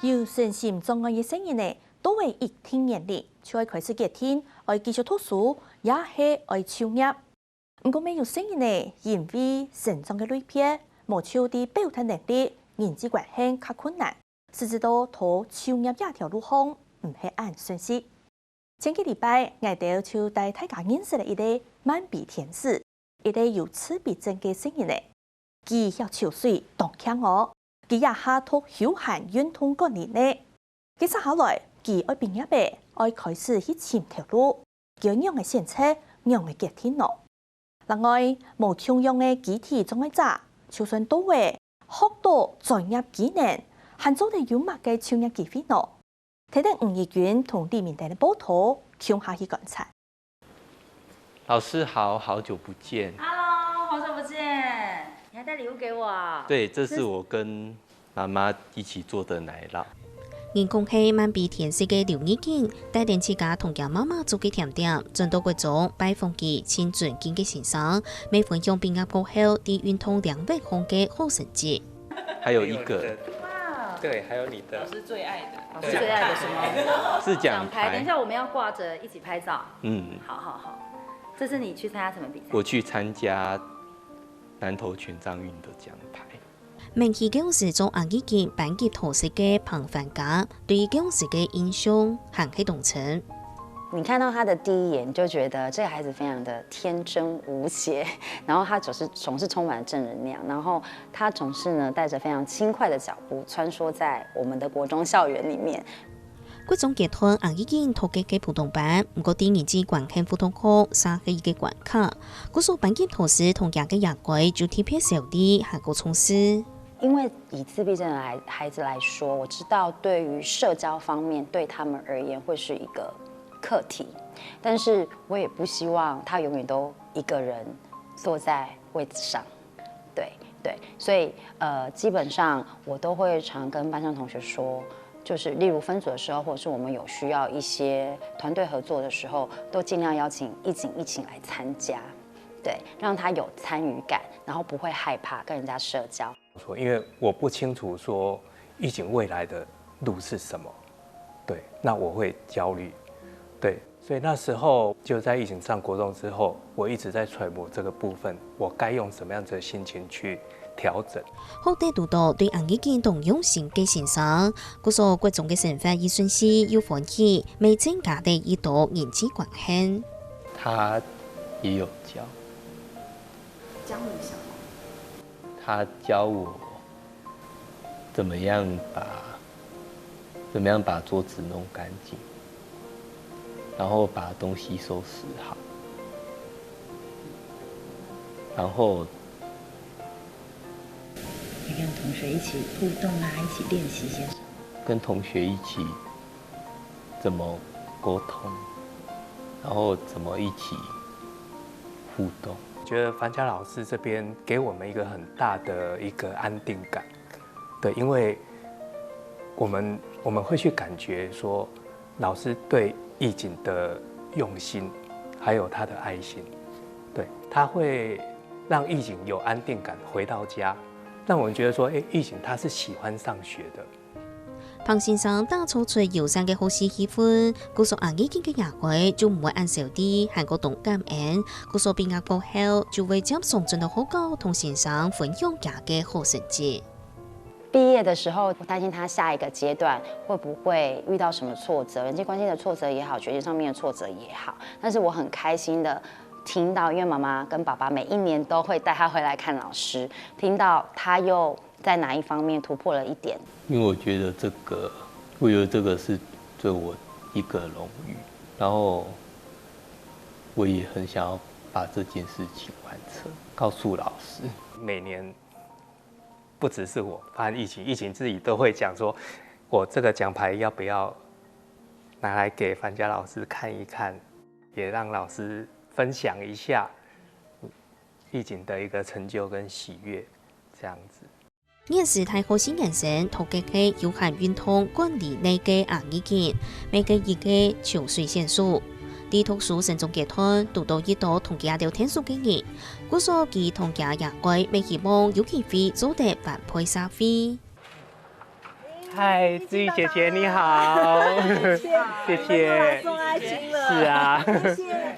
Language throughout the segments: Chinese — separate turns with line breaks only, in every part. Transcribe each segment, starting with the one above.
有身心障碍嘅成人呢，都會一聽年齡，就會開始結天，愛繼續讀書，也係愛創業。不過，沒有成人呢，因為成長嘅類別，無超啲表達能力，人際關係較困難，甚至到討創業這條路行唔係按順勢。前幾禮拜，我哋就帶大家認識了一個慢鼻天使，一個有自閉症嘅成人呢，佢要抽水當強哦。佢也下讀休閒運動管理呢，其實後來佢愛畢業嘅，愛開始去尋條路，叫樣嘅選擇，樣嘅決定咯。另外，無同樣嘅肢體障礙者，就算到位學到專業技能，還做得有乜嘅創業機會咯。睇睇吳義軍同李明德嘅報道，聽下去觀察。
老師好，好久不見。
Hello， 好久不見。你還帶禮物給我啊？
對，這是我跟媽媽一起做的奶酪。
人講係慢鼻天使嘅劉義景，帶領自家同家媽媽做嘅甜點，轉到國中拜訪佢親尊敬嘅先生，每分享畢業過後啲運動2倍紅嘅好成績。
還有一個，
哇，
對，還有你的。
老師最愛的，老師最愛的什麼？
是獎牌。
等一下我們要掛着一起拍照。
嗯，
好好好。這是你去參加什麼比賽？
我去參加南投全藏運的獎牌。
名氣嗰時做硬語件板結圖式嘅彭凡家，對於嗰時嘅印象很係動情。
你看到他的第一眼，就覺得這個孩子非常的天真無邪，然後他總是充滿正能量，然後他總是呢帶着非常輕快的腳步穿梭在我們的國中校園裡面。
嗰種結婚硬語件圖嘅普通版，唔過啲人之關係普通課三個嘅關卡，嗰數板結圖時同樣嘅牙軌就特別少啲，係個重視。
因為以自閉症的孩子來說，我知道對於社交方面對他們而言會是一個課題，但是我也不希望他永遠都一個人坐在位置上，對，所以基本上我都會常跟班上同學說，就是例如分組的時候，或者是我們有需要一些團隊合作的時候，都盡量邀請義景一起來參加，對，讓他有參與感，然後不會害怕跟人家社交。
因為我不清楚說義景未來的路是什麼，對，那我會焦慮，對，所以那時候就在義景上國中之後，我一直在揣摩這個部分，我該用什麼樣子的心情去調整。
好地讀到對硬語件同用心嘅先生，嗰所各種嘅成分以順勢要歡喜，未增加的一道人際關係。
他也有教
你什麼？
他教我怎麼樣把桌子弄乾淨，然後把東西收拾好，然後
你跟同學一起互動啊，一起練習些什麼？
跟同學一起怎麼溝通，然後怎麼一起互動。
覺得樊家老師這邊給我們一個很大的一個安定感，對，因為我們會去感覺說老師對義景的用心，還有他的愛心，對，他會讓義景有安定感，回到家，讓我們覺得說，義景他是喜歡上學的。
彭先生打造出友善嘅好事氣氛，嗰所硬語件嘅牙軌就唔會按少啲，係個動感恩。嗰所畢業過後就會將送進到好高，同先生分享家嘅好成績。
畢業的時候，我擔心他下一個階段會不會遇到什麼挫折，人際關係的挫折也好，學習上面的挫折也好。但是我很開心的聽到，因為媽媽跟爸爸每一年都會帶他回來看老師，聽到他又在哪一方面突破了一點。
因為我覺得這個是對我一個榮譽，然後我也很想要把這件事情完成，告訴老師。
每年不只是我，包括義景自己都會講說，我這個獎牌要不要拿來給樊家老師看一看，也讓老師分享一下義景的一個成就跟喜悅，這樣子。
呢時太好先人生，圖嘅係有限運動管理內嘅硬語件，每個月嘅抽水線數。啲讀書成種結婚，讀到一度同家聊天數經驗，嗰所佢同家也歸未希望有機會做得反配沙飛。
嗨，志毅姐姐你好，谢谢。
送爱心了。
是啊，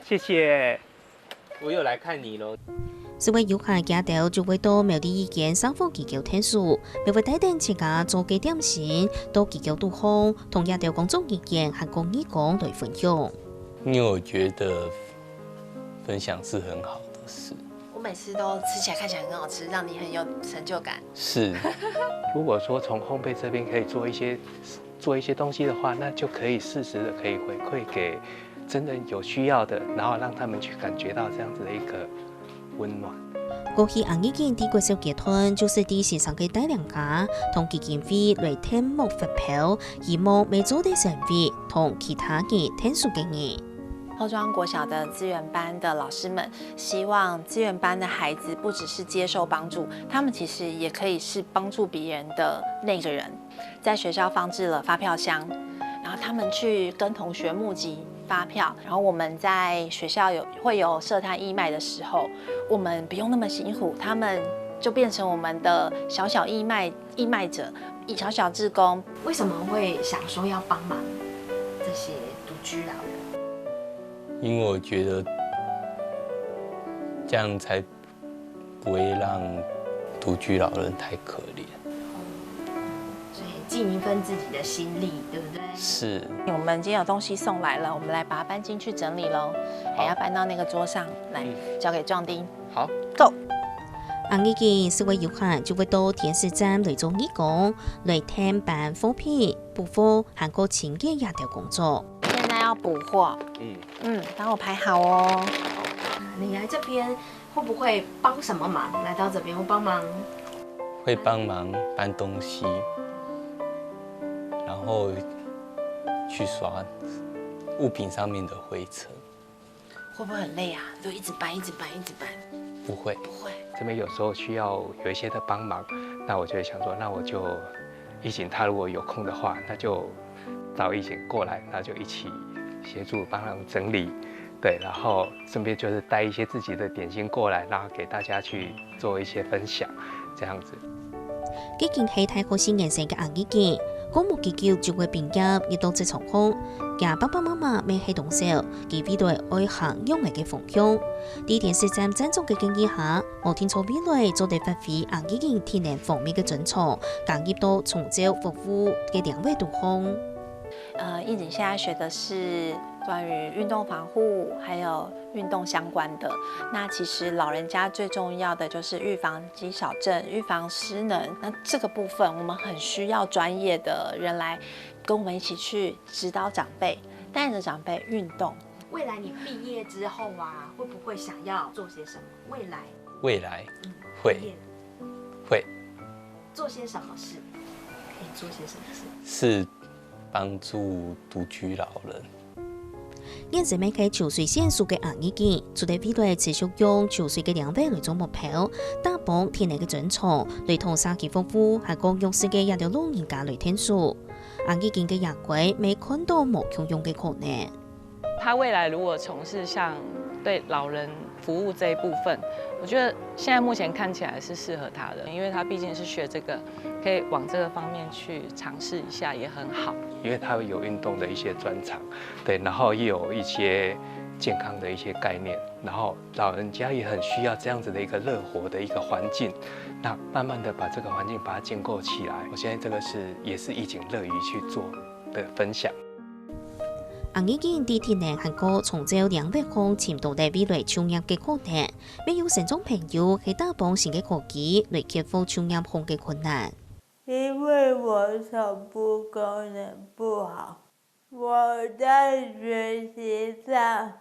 谢谢。我又来看你喽。
是位游客家頭就會到苗栗意見生活技巧聽書，並會帶領自家做嘅點心到技巧度空，同家頭工作意見和公義講來分享。
因为我觉得分享是很好的事。
我每次都吃起来看起来很好吃，让你很有成就感。
是，
如果说从烘焙这边可以做一些东西的话，那就可以适时的可以回馈给真正有需要的，然后让他们去感觉到这样子的一个温暖。
過去紅已經啲國小結團，就是啲時尚嘅帶領家，同基金會來聽幕發票，希望未做啲成為同其他嘅聽書嘅人。
後莊國小的資源班的老師們，希望資源班的孩子不只是接受幫助，他們其實也可以是幫助別人的那個人。在學校放置了發票箱，然後他們去跟同學募集發票，然後我們在學校會有設攤義賣的時候，我們不用那麼辛苦，他們就變成我們的小小義賣者，小小志工。
為什麼會想說要幫忙這些獨居老人？
因为我觉得这样才不会让独居老人太可怜。
所以尽一份自己的心力，对不对？
是。
我们今天有东西送来了，我们来把它搬进去整理喽。还要搬到那个桌上来，交給壯丁。
好
，Go。
紅已經是位遊客就會到電視站來做義工，來聽辦貨品、補貨和個錢嘅一條工作。
現在要補貨，幫我排好哦。
你來這邊會不會幫什麼忙？來到這邊會幫忙？
会帮忙搬东西，然后去刷物品上面的灰尘。
會不會很累啊？就一直搬，一直搬，一直搬。
不会，
不會。
这邊有時候需要有一些的幫忙，那我就會想說，那我就一景他如果有空的話，那就找一景過來，那就一起協助幫他們整理，對，然後順便就是帶一些自己的點心過來，然後給大家去做一些分享，這樣子。
幾件係太可惜形成嘅紅已經，公務機構就會並入亦都即場空，嘅爸爸媽媽未係動手，佢未來愛行用嚟嘅方向。啲電視站贊助嘅建議下，無天錯未來做地發揮紅已經天然方面嘅準措，更入到從招服務嘅兩位度空。
應景現在學的是關於運動防護，還有運動相關的。那其實老人家最重要的就是預防肌少症、預防失能。那這個部分我們很需要專業的人來跟我們一起去指導長輩，帶着長輩運動。
未來你畢業之後啊，會不會想要做些什麼？
未來會
做些什麼事？可以做些什麼事？
是幫助獨居老人。
現時每個潮水線數嘅紅已經，做啲未來持續用潮水嘅兩位嚟做目標，打幫天然嘅準措，嚟同社區服務係個弱勢嘅一條老人家嚟聽書。紅已經嘅業軌未看到無窮用嘅可能。
他未來如果從事像對老人服務這一部分，我覺得現在目前看起來是適合他的，因為他畢竟是學這個，可以往這個方面去嘗試一下，也很好。
因為他有運動的一些專長，對，然後也有一些健康的一些概念，然後老人家也很需要這樣子的一個樂活的一個環境，那慢慢的把這個環境把它建構起來。我現在這個也是義景樂於去做的分享。
紅已經啲天然韓國從招兩百項潛到嚟未來創業嘅可能，未有成長朋友喺打幫新嘅科技嚟克服創業項嘅困難。
因為我手部功能不好，我在學習上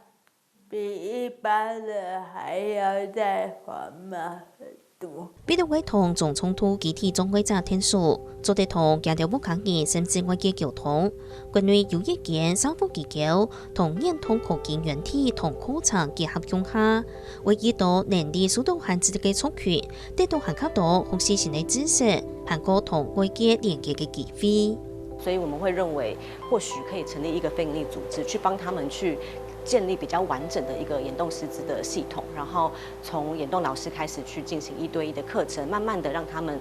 比一般人還要再緩慢很多。
彼得會同總衝突集體總會者聽書，做得同家條不抗議甚至外嘅溝通，關於有意見生活技巧同認同科技軟體同課程結合用下，為遇到能力受到限制嘅族群，得到限級到學習新嘅知識，韓國同外界連結嘅機會。
所以我們會認為，或許可以成立一個非營利組織，去幫他們去建立比較完整的一個眼動師資的系統，然後從眼動老師開始去進行1對1的課程，慢慢的讓他們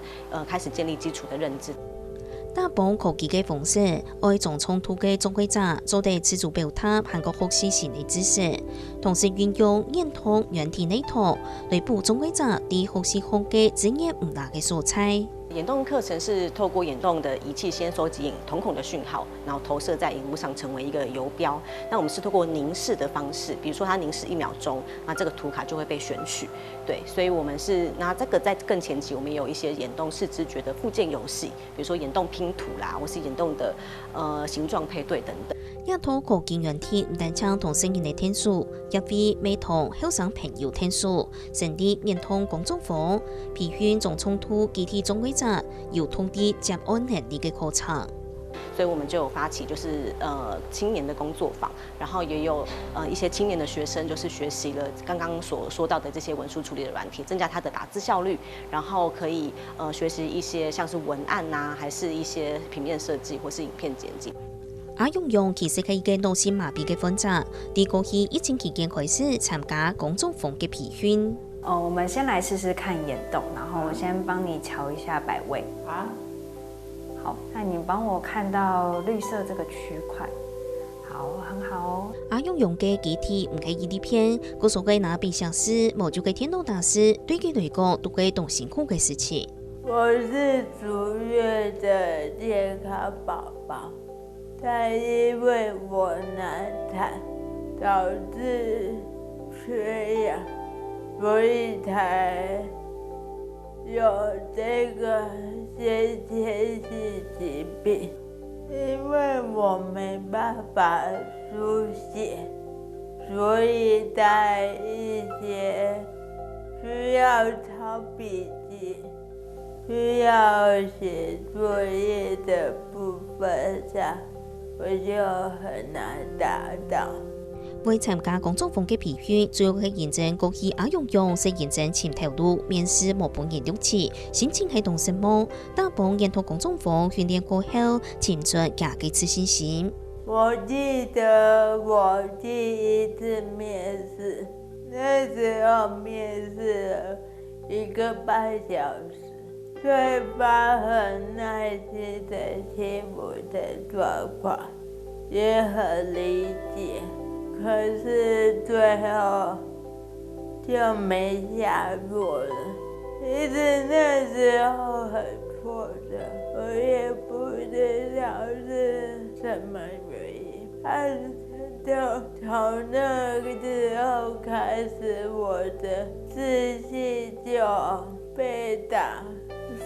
開始建立基礎的認知。
打帮科技嘅方式，愛從衝突嘅中規者做地自主表達韓國學習新嘅知識，同時運用認同原體內圖來補中規者對學習學嘅經驗唔大嘅素材。
眼动课程是透过眼动的仪器先收集瞳孔的讯号，然后投射在荧幕上成为一个游标。那我们是透过凝视的方式，比如说它凝视1秒钟，那这个图卡就会被选取。对，所以我们是拿这个在更前期，我们有一些眼动视知觉的附件游戏，比如说眼动拼图啦，或是眼动的形状配对等等。
一套科技軟體唔單將同成人嘅天數，亦會未同後生朋友天數，成立認同工作坊，培訓從衝突集體中規者有通啲接案能力嘅課程。
所以我们就有发起就是青年的工作坊，然后也有一些青年的学生就是学习了刚刚所说到的这些文书处理的软体，增加他的打字效率，然后可以学习一些像是文案啊，还是一些平面设计或是影片剪辑。
阿勇勇其實係一個腦性麻痹嘅患者，喺過去疫情期間開始參加工作坊嘅培訓。
我們先來試試看眼動，然後我先幫你調一下擺位。好，那你幫我看到綠色這個區塊。好，很好哦。
阿勇勇嘅機體唔係一啲片，佢所謂拿筆寫詩，冇就係天動大師，對佢嚟講都係動辛苦嘅事情。
我是足月的健康寶寶。但因為我難產，導致缺氧，所以才有這個先天性疾病。因為我沒辦法書寫，所以在一些需要抄筆記、需要寫作業的部分上，我就很難達到。
為參加工作坊嘅培訓，主要係驗證過去阿勇勇是驗證潛投入面試冇半年6次，心情係動什麼？打幫研討工作坊訓練過後，潛出假嘅自信心。
我記得我第一次面試，那時候面試了1個半小時。對方很耐心地聽我的狀況，也很理解，可是最後就沒下落了。其實那時候很挫折，我也不知道是什麼原因。但就從那個時候開始，我的自信就被打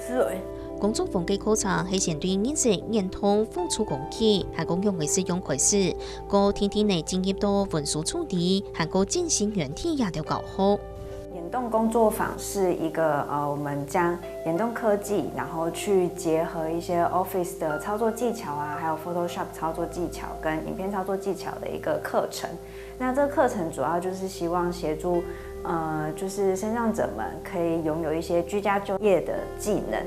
碎。
工作坊嘅課程係先對認識認同付出貢獻，係講用嘅使用開始，個天天嚟進入到文書處理，係個進行軟體也都搞好。
眼動工作坊是一個我們將眼動科技，然後去結合一些 Office 的操作技巧啊，還有 Photoshop 操作技巧跟影片操作技巧的一個課程。那這個課程主要就是希望協助就是身障者們可以擁有一些居家就業的技能。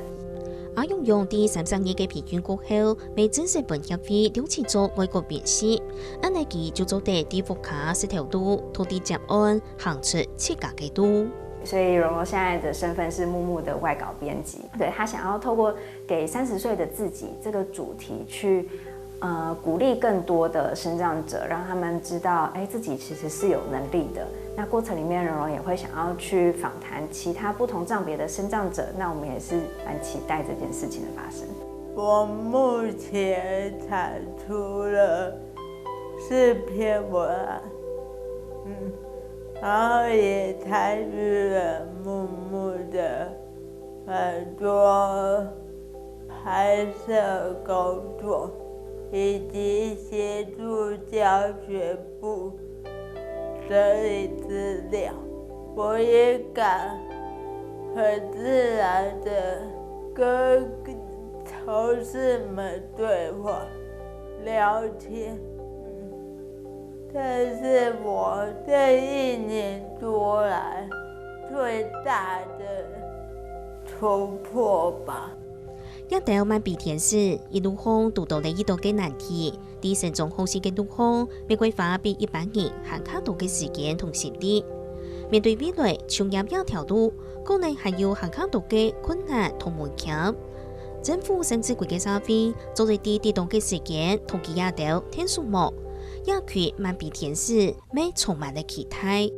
阿勇勇第33年嘅培訓過後，未正式本協會邀請做外國面試，安尼佢就做地啲副卡4條路，土地接案行出7家嘅路。
所以蓉蓉現在的身份是木木的外稿編輯，對，他想要透過給30歲的自己這個主題去鼓勵更多的身障者，讓他們知道，自己其實是有能力的。那過程裡面，蓉蓉也會想要去訪談其他不同障別的身障者，那我們也是蠻期待這件事情的發生。
我目前產出了4篇文案，然後也參與了木木的很多拍攝工作，以及協助教學部整理資料。我也敢很自然的跟同事們對話聊天。但是我這1年多來最大的突破吧。
一條萬比天使一路行讀到你遇到嘅難題，啲成種好事嘅路行，玫瑰花比一般人行卡多嘅時間同心力。面對未來，創業一條路，可能係要行卡多嘅困難同門檻。政府甚至规个社会做一啲地动嘅时间，同其亚头天数目，也佢慢比天使，没充满了期待。